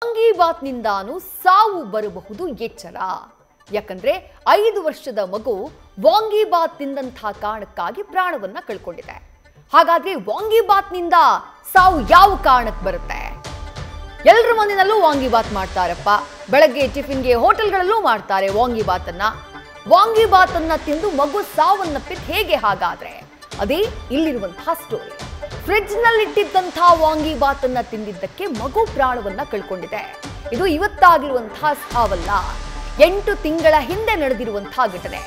ವಾಂಗಿಬಾತ್ನಿಂದಾನು ಸಾವು ಬರಬಹುದು ಎಚ್ಚರ. ಯಾಕಂದ್ರೆ 5 ವರ್ಷದ ಮಗು ವಾಂಗಿಬಾತ್ ತಿಂದಂತಹ ಕಾರಣಕ್ಕಾಗಿ ಪ್ರಾಣವನ್ನ ಕಳ್ಕೊಂಡಿದೆ. ಹಾಗಾದ್ರೆ ವಾಂಗಿಬಾತ್ನಿಂದ ಸಾವು ಯಾವ ಕಾರಣಕ್ಕೆ ಬರುತ್ತೆ? ಎಲ್ಲರ ಮನೆಯಲ್ಲೂ ವಾಂಗಿಬಾತ್ ಮಾಡ್ತಾರಪ್ಪ. ಬೆಳಗ್ಗೆ ಟಿಫಿನ್ಗೆ ಹೋಟೆಲ್ಗಳಲ್ಲೂ ಮಾಡ್ತಾರೆ ವಾಂಗಿಬಾತನ್ನ ತಿಂದು ಮಗು ಸಾವನ್ನಪ್ಪಿದ್ದು ಹೇಗೆ? ಹಾಗಾದ್ರೆ ಅದೇ ಇಲ್ಲಿರುವಂತಹ ಸ್ಟೋರಿ. ಫ್ರಿಡ್ಜ್ ನಲ್ಲಿ ಇಟ್ಟಿದ್ದಂತಹ ವಾಂಗಿಬಾತನ್ನ ತಿಂದಿದ್ದಕ್ಕೆ ಮಗು ಪ್ರಾಣವನ್ನ ಕಳ್ಕೊಂಡಿದೆ. ಇದು ಇವತ್ತಾಗಿರುವಂತಹ ಸಾವಲ್ಲ, 8 ತಿಂಗಳ ಹಿಂದೆ ನಡೆದಿರುವಂತಹ ಘಟನೆ.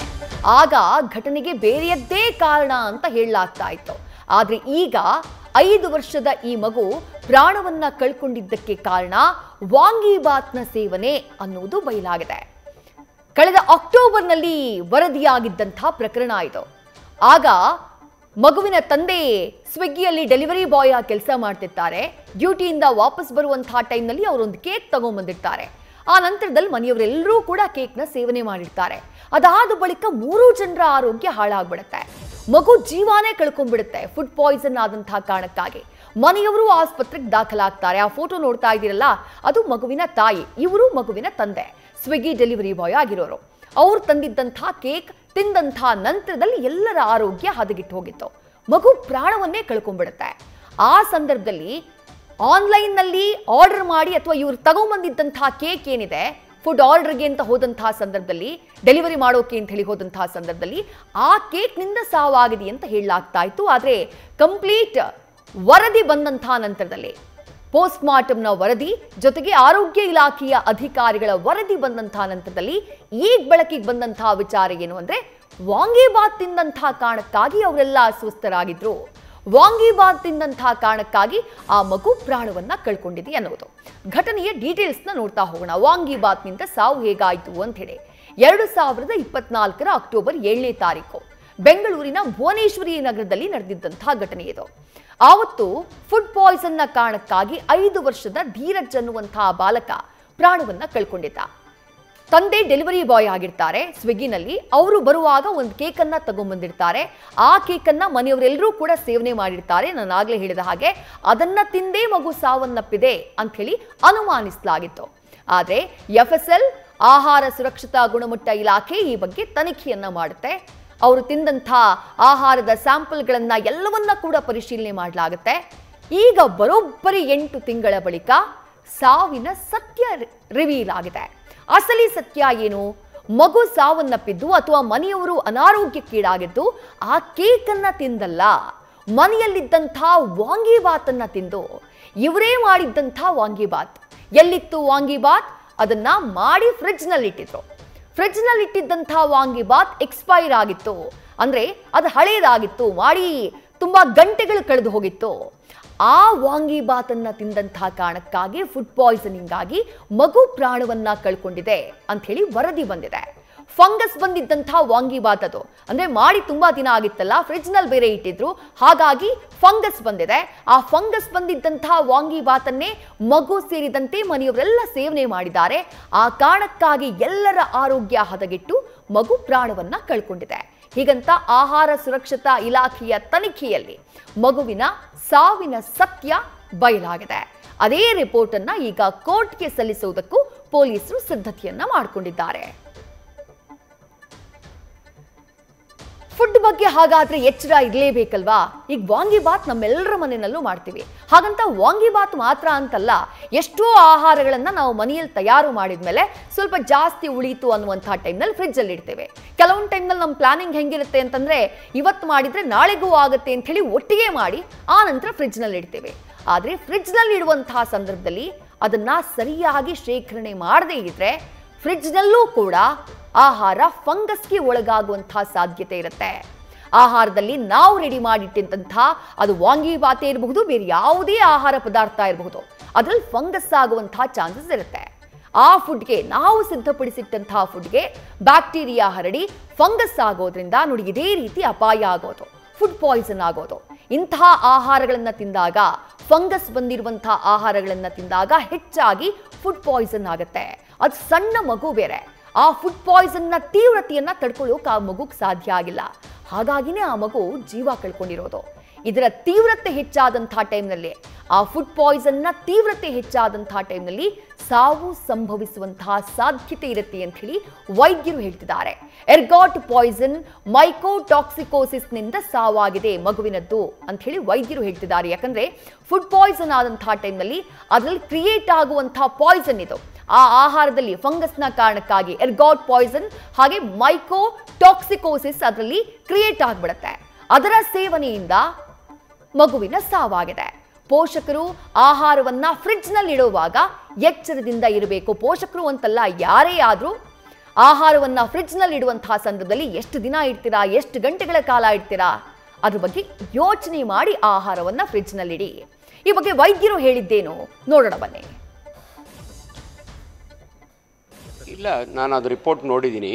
ಆಗ ಘಟನೆಗೆ ಬೇರೆಯದ್ದೇ ಕಾರಣ ಅಂತ ಹೇಳಲಾಗ್ತಾ ಇತ್ತು. ಆದ್ರೆ ಈಗ 5 ವರ್ಷದ ಈ ಮಗು ಪ್ರಾಣವನ್ನ ಕಳ್ಕೊಂಡಿದ್ದಕ್ಕೆ ಕಾರಣ ವಾಂಗಿಬಾತ್ನ ಸೇವನೆ ಅನ್ನುವುದು ಬಯಲಾಗಿದೆ. ಕಳೆದ ಅಕ್ಟೋಬರ್ನಲ್ಲಿ ವರದಿಯಾಗಿದ್ದಂತಹ ಪ್ರಕರಣ ಇದು. ಆಗ ಮಗುವಿನ ತಂದೆ ಸ್ವಿಗ್ಗಿಯಲ್ಲಿ ಡೆಲಿವರಿ ಬಾಯ್ ಆಗಿ ಕೆಲಸ ಮಾಡ್ತಿರ್ತಾರೆ. ಡ್ಯೂಟಿಯಿಂದ ವಾಪಸ್ ಬರುವಂತಹ ಟೈಮ್ನಲ್ಲಿ ಅವರೊಂದು ಕೇಕ್ ತಗೊಂಡ್ಬಂದಿರ್ತಾರೆ. ಆ ನಂತರದಲ್ಲಿ ಮನೆಯವರೆಲ್ಲರೂ ಕೂಡ ಕೇಕ್ನ ಸೇವನೆ ಮಾಡಿರ್ತಾರೆ. ಅದಾದ ಬಳಿಕ 3 ಜನರ ಆರೋಗ್ಯ ಹಾಳಾಗ್ಬಿಡುತ್ತೆ. ಮಗು ಜೀವಾನೇ ಕಳ್ಕೊಂಡ್ಬಿಡುತ್ತೆ ಫುಡ್ ಪಾಯ್ಸನ್ ಆದಂತಹ ಕಾರಣಕ್ಕಾಗಿ. ಮನೆಯವರು ಆಸ್ಪತ್ರೆಗೆ ದಾಖಲಾಗ್ತಾರೆ. ಆ ಫೋಟೋ ನೋಡ್ತಾ ಇದ್ದೀರಲ್ಲ, ಅದು ಮಗುವಿನ ತಾಯಿ. ಇವರು ಮಗುವಿನ ತಂದೆ, ಸ್ವಿಗ್ಗಿ ಡೆಲಿವರಿ ಬಾಯ್ ಆಗಿರೋರು. ಅವ್ರು ತಂದಿದ್ದಂತಹ ಕೇಕ್ ತಿಂದಂತಹ ನಂತರದಲ್ಲಿ ಎಲ್ಲರ ಆರೋಗ್ಯ ಹದಗೆಟ್ಟು ಹೋಗಿತ್ತು. ಮಗು ಪ್ರಾಣವನ್ನೇ ಕಳ್ಕೊಂಡ್ಬಿಡುತ್ತೆ. ಆ ಸಂದರ್ಭದಲ್ಲಿ ಆನ್ಲೈನ್ನಲ್ಲಿ ಆರ್ಡರ್ ಮಾಡಿ ಅಥವಾ ಇವ್ರು ತಗೊಂಡ್ಬಂದಿದ್ದಂತಹ ಕೇಕ್ ಏನಿದೆ, ಫುಡ್ ಆರ್ಡರ್ಗೆ ಅಂತ ಹೋದಂತಹ ಸಂದರ್ಭದಲ್ಲಿ, ಡೆಲಿವರಿ ಮಾಡೋಕೆ ಅಂತ ಹೇಳಿ ಹೋದಂತಹ ಸಂದರ್ಭದಲ್ಲಿ ಆ ಕೇಕ್ನಿಂದ ಸಾವಾಗಿದೆ ಅಂತ ಹೇಳಲಾಗ್ತಾ ಇತ್ತು. ಆದರೆ ಕಂಪ್ಲೀಟ್ ವರದಿ ಬಂದಂತಹ ನಂತರದಲ್ಲಿ, ಪೋಸ್ಟ್ ಮಾರ್ಟಮ್ನ ವರದಿ ಜೊತೆಗೆ ಆರೋಗ್ಯ ಇಲಾಖೆಯ ಅಧಿಕಾರಿಗಳ ವರದಿ ಬಂದಂತಹ ನಂತರದಲ್ಲಿ ಈಗ ಬೆಳಕಿಗೆ ಬಂದಂತಹ ವಿಚಾರ ಏನು ಅಂದ್ರೆ, ವಾಂಗಿಬಾತ್ ತಿಂದಂತಹ ಕಾರಣಕ್ಕಾಗಿ ಅವರೆಲ್ಲ ಅಸ್ವಸ್ಥರಾಗಿದ್ರು. ವಾಂಗಿಬಾತ್ ತಿಂದಂತಹ ಕಾರಣಕ್ಕಾಗಿ ಆ ಮಗು ಪ್ರಾಣವನ್ನ ಕಳ್ಕೊಂಡಿದೆ ಅನ್ನೋದು. ಘಟನೆಯ ಡೀಟೇಲ್ಸ್ನ ನೋಡ್ತಾ ಹೋಗೋಣ. ವಾಂಗಿಬಾತ್ನಿಂದ ಸಾವು ಹೇಗಾಯಿತು ಅಂತ ಹೇಳಿ 2024ರ ಅಕ್ಟೋಬರ್ 7ನೇ ತಾರೀಕು ಬೆಂಗಳೂರಿನ ಭುವನೇಶ್ವರಿ ನಗರದಲ್ಲಿ ನಡೆದಿದ್ದಂತಹ ಘಟನೆ ಇದು. ಆವತ್ತು ಫುಡ್ ಪಾಯ್ಸನ್ನ ಕಾರಣಕ್ಕಾಗಿ 5 ವರ್ಷದ ಧೀರಜ್ ಅನ್ನುವಂತಹ ಬಾಲಕ ಪ್ರಾಣವನ್ನ ಕಳ್ಕೊಂಡಿದ್ದ. ತಂದೆ ಡೆಲಿವರಿ ಬಾಯ್ ಆಗಿರ್ತಾರೆ ಸ್ವಿಗ್ಗಿನಲ್ಲಿ. ಅವರು ಬರುವಾಗ ಒಂದು ಕೇಕನ್ನ ತಗೊಂಡ್ಬಂದಿರ್ತಾರೆ. ಆ ಕೇಕನ್ನ ಮನೆಯವರೆಲ್ಲರೂ ಕೂಡ ಸೇವನೆ ಮಾಡಿರ್ತಾರೆ. ನಾನು ಆಗ್ಲೇ ಹೇಳಿದ ಹಾಗೆ ಅದನ್ನ ತಿಂದೇ ಮಗು ಸಾವನ್ನಪ್ಪಿದೆ ಅಂತ ಹೇಳಿ ಅನುಮಾನಿಸಲಾಗಿತ್ತು. ಆದ್ರೆ FSL ಆಹಾರ ಸುರಕ್ಷತಾ ಗುಣಮಟ್ಟ ಇಲಾಖೆ ಈ ಬಗ್ಗೆ ತನಿಖೆಯನ್ನ ಮಾಡುತ್ತೆ. ಅವರು ತಿಂದಂಥ ಆಹಾರದ ಸ್ಯಾಂಪಲ್ಗಳನ್ನ ಎಲ್ಲವನ್ನ ಕೂಡ ಪರಿಶೀಲನೆ ಮಾಡಲಾಗುತ್ತೆ. ಈಗ ಬರೋಬ್ಬರಿ 8 ತಿಂಗಳ ಬಳಿಕ ಸಾವಿನ ಸತ್ಯ ರಿವೀಲ್ ಆಗಿದೆ. ಅಸಲಿ ಸತ್ಯ ಏನು? ಮಗು ಸಾವನ್ನಪ್ಪಿದ್ದು ಅಥವಾ ಮನೆಯವರು ಅನಾರೋಗ್ಯಕ್ಕೀಡಾಗಿದ್ದು ಆ ಕೇಕನ್ನ ತಿಂದಲ್ಲ, ಮನೆಯಲ್ಲಿದ್ದಂಥ ವಾಂಗಿಬಾತನ್ನ ತಿಂದು. ಇವರೇ ಮಾಡಿದ್ದಂಥ ವಾಂಗಿಬಾತ್. ಎಲ್ಲಿತ್ತು ವಾಂಗಿಬಾತ್? ಅದನ್ನ ಮಾಡಿ ಫ್ರಿಡ್ಜ್ ನಲ್ಲಿ ಇಟ್ಟಿದ್ರು. ಫ್ರಿಡ್ಜ್ ನಲ್ಲಿ ಇಟ್ಟಿದ್ದಂಥ ವಾಂಗಿಬಾತ್ ಎಕ್ಸ್ಪೈರ್ ಆಗಿತ್ತು, ಅಂದ್ರೆ ಅದು ಹಳೇದಾಗಿತ್ತು, ಮಾಡಿ ತುಂಬಾ ಗಂಟೆಗಳು ಕಳೆದು ಹೋಗಿತ್ತು. ಆ ವಾಂಗಿಬಾತನ್ನ ತಿಂದಂತಹ ಕಾರಣಕ್ಕಾಗಿ ಫುಡ್ ಪಾಯ್ಸನಿಂಗ್ ಆಗಿ ಮಗು ಪ್ರಾಣವನ್ನ ಕಳ್ಕೊಂಡಿದೆ ಅಂತ ಹೇಳಿ ವರದಿ ಬಂದಿದೆ. ಫಂಗಸ್ ಬಂದಿದ್ದಂತಹ ವಾಂಗಿಬಾತ್ ಅದು, ಅಂದ್ರೆ ಮಾಡಿ ತುಂಬಾ ದಿನ ಆಗಿತ್ತಲ್ಲ, ಫ್ರಿಡ್ಜ್ ನಲ್ಲಿ ಬೇರೆ ಇಟ್ಟಿದ್ರು, ಹಾಗಾಗಿ ಫಂಗಸ್ ಬಂದಿದೆ. ಆ ಫಂಗಸ್ ಬಂದಿದ್ದಂತಹ ವಾಂಗಿಬಾತನ್ನೇ ಮಗು ಸೇರಿದಂತೆ ಮನೆಯವರೆಲ್ಲ ಸೇವನೆ ಮಾಡಿದ್ದಾರೆ. ಆ ಕಾರಣಕ್ಕಾಗಿ ಎಲ್ಲರ ಆರೋಗ್ಯ ಹದಗೆಟ್ಟು ಮಗು ಪ್ರಾಣವನ್ನ ಕಳ್ಕೊಂಡಿದೆ. ಹೀಗಂತ ಆಹಾರ ಸುರಕ್ಷತಾ ಇಲಾಖೆಯ ತನಿಖೆಯಲ್ಲಿ ಮಗುವಿನ ಸಾವಿನ ಸತ್ಯ ಬಯಲಾಗಿದೆ. ಅದೇ ರಿಪೋರ್ಟ್ ಅನ್ನ ಈಗ ಕೋರ್ಟ್ಗೆ ಸಲ್ಲಿಸುವುದಕ್ಕೂ ಪೊಲೀಸರು ಸಿದ್ಧತೆಯನ್ನ ಮಾಡಿಕೊಂಡಿದ್ದಾರೆ. ಫುಡ್ ಬಗ್ಗೆ ಹಾಗಾದ್ರೆ ಎಚ್ಚರ ಇರಲೇಬೇಕಲ್ವಾ? ಈಗ ವಾಂಗಿಬಾತ್ ನಮ್ಮೆಲ್ಲರ ಮನೆಯಲ್ಲೂ ಮಾಡ್ತೀವಿ. ಹಾಗಂತ ವಾಂಗಿಬಾತ್ ಮಾತ್ರ ಅಂತಲ್ಲ, ಎಷ್ಟೋ ಆಹಾರಗಳನ್ನ ನಾವು ಮನೆಯಲ್ಲಿ ತಯಾರು ಮಾಡಿದ್ಮೇಲೆ ಸ್ವಲ್ಪ ಜಾಸ್ತಿ ಉಳಿತು ಅನ್ನುವಂತಹ ಟೈಮ್ನಲ್ಲಿ ಫ್ರಿಡ್ಜ್ ಅಲ್ಲಿ ಇಡ್ತೇವೆ. ಕೆಲವೊಂದು ಟೈಮ್ನಲ್ಲಿ ನಮ್ಮ ಪ್ಲಾನಿಂಗ್ ಹೆಂಗಿರುತ್ತೆ ಅಂತಂದ್ರೆ, ಇವತ್ತು ಮಾಡಿದ್ರೆ ನಾಳೆಗೂ ಆಗುತ್ತೆ ಅಂತ ಹೇಳಿ ಒಟ್ಟಿಗೆ ಮಾಡಿ ಆ ನಂತರ ಫ್ರಿಡ್ಜ್ ನಲ್ಲಿ ಇಡ್ತೇವೆ. ಆದ್ರೆ ಫ್ರಿಡ್ಜ್ ನಲ್ಲಿ ಇಡುವಂತಹ ಸಂದರ್ಭದಲ್ಲಿ ಅದನ್ನ ಸರಿಯಾಗಿ ಶೇಖರಣೆ ಮಾಡದೇ ಇದ್ರೆ ಫ್ರಿಡ್ಜ್ ನಲ್ಲೂ ಕೂಡ ಆಹಾರ ಫಂಗಸ್ಗೆ ಒಳಗಾಗುವಂತಹ ಸಾಧ್ಯತೆ ಇರುತ್ತೆ. ಆಹಾರದಲ್ಲಿ ನಾವು ರೆಡಿ ಮಾಡಿಟ್ಟಂತಹ ಅದು ವಾಂಗಿಬಾತೆ ಇರಬಹುದು, ಬೇರೆ ಯಾವುದೇ ಆಹಾರ ಪದಾರ್ಥ ಇರಬಹುದು, ಅದರಲ್ಲಿ ಫಂಗಸ್ ಆಗುವಂತಹ ಚಾನ್ಸಸ್ ಇರುತ್ತೆ. ಆ ಫುಡ್ಗೆ, ನಾವು ಸಿದ್ಧಪಡಿಸಿಟ್ಟಂತಹ ಫುಡ್ಗೆ ಬ್ಯಾಕ್ಟೀರಿಯಾ ಹರಡಿ ಫಂಗಸ್ ಆಗೋದ್ರಿಂದ ನೋಡಿ ಇದೇ ರೀತಿ ಅಪಾಯ ಆಗೋದು, ಫುಡ್ ಪಾಯ್ಸನ್ ಆಗೋದು. ಇಂತಹ ಆಹಾರಗಳನ್ನ ತಿಂದಾಗ, ಫಂಗಸ್ ಬಂದಿರುವಂತಹ ಆಹಾರಗಳನ್ನ ತಿಂದಾಗ ಹೆಚ್ಚಾಗಿ ಫುಡ್ ಪಾಯ್ಸನ್ ಆಗುತ್ತೆ. ಅದು ಸಣ್ಣ ಮಗು ಬೇರೆ. ಆ ಫುಡ್ ಪಾಯ್ಸನ್ನ ತೀವ್ರತೆಯನ್ನ ತಡ್ಕೊಳ್ಳೋಕೆ ಆ ಮಗುಗೆ ಸಾಧ್ಯ ಆಗಿಲ್ಲ. ಹಾಗಾಗಿನೇ ಆ ಮಗು ಜೀವ ಕಳ್ಕೊಂಡಿರೋದು. ಇದರ ತೀವ್ರತೆ ಹೆಚ್ಚಾದಂತಹ ಟೈಮ್ನಲ್ಲಿ, ಆ ಫುಡ್ ಪಾಯ್ಸನ್ನ ತೀವ್ರತೆ ಹೆಚ್ಚಾದಂತಹ ಟೈಮ್ನಲ್ಲಿ ಸಾವು ಸಂಭವಿಸುವಂತಹ ಸಾಧ್ಯತೆ ಇರುತ್ತೆ ಅಂತ ಹೇಳಿ ವೈದ್ಯರು ಹೇಳ್ತಿದ್ದಾರೆ. ಎರ್ಗಾಟ್ ಪಾಯ್ಸನ್ ಮೈಕೋಟಾಕ್ಸಿಕೋಸಿಸ್ನಿಂದ ಸಾವಾಗಿದೆ ಮಗುವಿನದ್ದು ಅಂತ ಹೇಳಿ ವೈದ್ಯರು ಹೇಳ್ತಿದ್ದಾರೆ. ಯಾಕಂದ್ರೆ ಫುಡ್ ಪಾಯ್ಸನ್ ಆದಂತಹ ಟೈಮ್ನಲ್ಲಿ ಅದರಲ್ಲಿ ಕ್ರಿಯೇಟ್ ಆಗುವಂತಹ ಪಾಯ್ಸನ್ ಇದು. ಆ ಆಹಾರದಲ್ಲಿ ಫಂಗಸ್ನ ಕಾರಣಕ್ಕಾಗಿ ಎರ್ಗಾಟ್ ಪಾಯ್ಸನ್ ಹಾಗೆ ಮೈಕೋಟಾಕ್ಸಿಕೋಸಿಸ್ ಅದರಲ್ಲಿ ಕ್ರಿಯೇಟ್ ಆಗಿಬಿಡುತ್ತೆ. ಅದರ ಸೇವನೆಯಿಂದ ಮಗುವಿನ ಸಾವಾಗಿದೆ. ಪೋಷಕರು ಆಹಾರವನ್ನ ಫ್ರಿಡ್ಜ್ನಲ್ಲಿ ಇಡುವಾಗ ಎಚ್ಚರದಿಂದ ಇರಬೇಕು. ಪೋಷಕರು ಅಂತಲ್ಲ, ಯಾರೇ ಆದರೂ ಆಹಾರವನ್ನ ಫ್ರಿಡ್ಜ್ನಲ್ಲಿ ಇಡುವಂತಹ ಸಂದರ್ಭದಲ್ಲಿ ಎಷ್ಟು ದಿನ ಇಡ್ತೀರಾ, ಎಷ್ಟು ಗಂಟೆಗಳ ಕಾಲ ಇಡ್ತೀರಾ, ಅದ್ರ ಬಗ್ಗೆ ಯೋಚನೆ ಮಾಡಿ ಆಹಾರವನ್ನ ಫ್ರಿಡ್ಜ್ನಲ್ಲಿಡಿ. ಈ ಬಗ್ಗೆ ವೈದ್ಯರು ಹೇಳಿದ್ದೇನು ನೋಡೋಣ ಬನ್ನಿ. ಇಲ್ಲ, ನಾನು ಅದು ರಿಪೋರ್ಟ್ ನೋಡಿದ್ದೀನಿ.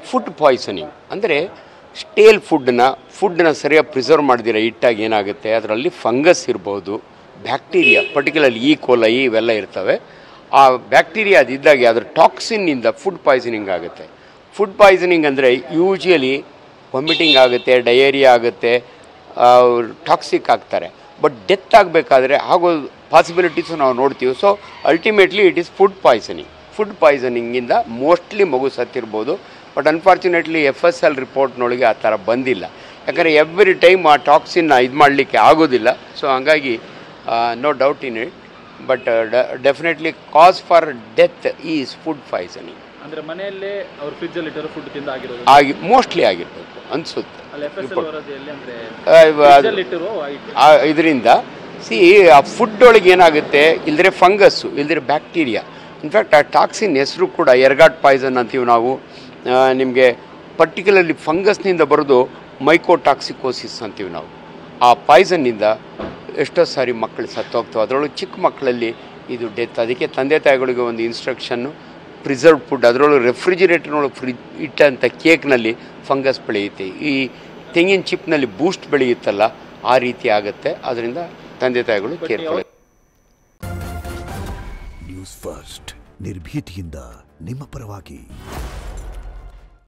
ಫುಡ್ ಪಾಯ್ಸನಿಂಗ್ ಅಂದರೆ ಸ್ಟೇಲ್ ಫುಡ್ನ ಸರಿಯಾಗಿ ಪ್ರಿಸರ್ವ್ ಮಾಡಿದಿರ ಇಟ್ಟಾಗ ಏನಾಗುತ್ತೆ, ಅದರಲ್ಲಿ ಫಂಗಸ್ ಇರ್ಬೋದು, ಬ್ಯಾಕ್ಟೀರಿಯಾ, ಪರ್ಟಿಕ್ಯುಲರ್ಲಿ ಈ ಕೋಲೈ ಇವೆಲ್ಲ ಇರ್ತವೆ. ಆ ಬ್ಯಾಕ್ಟೀರಿಯಾ ಅದಿದ್ದಾಗ ಅದರ ಟಾಕ್ಸಿನ್ನಿಂದ ಫುಡ್ ಪಾಯ್ಸನಿಂಗ್ ಆಗುತ್ತೆ. ಫುಡ್ ಪಾಯ್ಸನಿಂಗ್ ಅಂದರೆ ಯೂಶುವಲಿ ವಾಮಿಟಿಂಗ್ ಆಗುತ್ತೆ, ಡಯೇರಿಯಾ ಆಗುತ್ತೆ, ಟಾಕ್ಸಿಕ್ ಆಗ್ತಾರೆ. ಬಟ್ ಡೆತ್ ಆಗಬೇಕಾದ್ರೆ ಆಗೋ ಪಾಸಿಬಿಲಿಟೀಸು ನಾವು ನೋಡ್ತೀವಿ. So ultimately it is food poisoning. Food ಪಾಯ್ಸನಿಂಗಿಂದ ಮೋಸ್ಟ್ಲಿ ಮಗು ಸತ್ತಿರ್ಬೋದು. ಬಟ್ ಅನ್ಫಾರ್ಚುನೇಟ್ಲಿ FSL ರಿಪೋರ್ಟ್ನೊಳಗೆ ಆ ಥರ ಬಂದಿಲ್ಲ. ಯಾಕಂದರೆ ಎವ್ರಿ ಟೈಮ್ ಆ ಟಾಕ್ಸಿನ್ನ ಇದು ಮಾಡಲಿಕ್ಕೆ ಆಗೋದಿಲ್ಲ. ಸೊ ಹಂಗಾಗಿ no doubt in it. But definitely cause for death is food poisoning. ಅಂದರೆ ಮನೆಯಲ್ಲೇ ಅವ್ರು ಫ್ರಿಡ್ಜಲ್ಲಿ ಇಟ್ಟಿರೋ ಫುಡ್ ತಿಂದು ಮೋಸ್ಟ್ಲಿ ಆಗಿರಬೇಕು ಅನಿಸುತ್ತೆ. ಇದರಿಂದ ಆ ಫುಡ್ ಒಳಗೆ ಏನಾಗುತ್ತೆ, ಇಲ್ಲದ್ರೆ ಫಂಗಸ್ಸು, ಇಲ್ಲದ್ರೆ ಬ್ಯಾಕ್ಟೀರಿಯಾ. ಇನ್ಫ್ಯಾಕ್ಟ್ ಆ ಟಾಕ್ಸಿನ್ ಹೆಸರು ಕೂಡ ಎರ್ಗಾಟ್ ಪಾಯ್ಸನ್ ಅಂತೀವಿ ನಾವು. ನಿಮಗೆ ಪರ್ಟಿಕ್ಯುಲರ್ಲಿ ಫಂಗಸ್ನಿಂದ ಬರೋದು ಮೈಕೋಟಾಕ್ಸಿಕೋಸಿಸ್ ಅಂತೀವಿ ನಾವು. ಆ ಪಾಯ್ಸನ್ನಿಂದ ಎಷ್ಟೋ ಸಾರಿ ಮಕ್ಕಳು ಸತ್ತೋಗ್ತವೆ. ಅದರೊಳಗೆ ಚಿಕ್ಕ ಮಕ್ಕಳಲ್ಲಿ ಇದು ಡೆತ್. ಅದಕ್ಕೆ ತಂದೆ ತಾಯಿಗಳಿಗೆ ಒಂದು ಇನ್ಸ್ಟ್ರಕ್ಷನ್ನು, ಪ್ರಿಸರ್ವ್ ಫುಡ್, ಅದರೊಳಗೆ ರೆಫ್ರಿಜಿರೇಟರ್ನೊಳಗೆ ಇಟ್ಟಂಥ ಕೇಕ್ನಲ್ಲಿ ಫಂಗಸ್ ಬೆಳೆಯುತ್ತೆ. ಈ ತೆಂಗಿನ ಚಿಪ್ನಲ್ಲಿ ಬೂಸ್ಟ್ ಬೆಳೆಯುತ್ತಲ್ಲ, ಆ ರೀತಿ ಆಗುತ್ತೆ. ಅದರಿಂದ ತಂದೆ ತಾಯಿಗಳು ಕೇರ್ಫುಲ್. ನ್ಯೂಸ್ ಫಸ್ಟ್, ನಿರ್ಭೀತಿಯಿಂದ ನಿಮ್ಮ ಪರವಾಗಿ.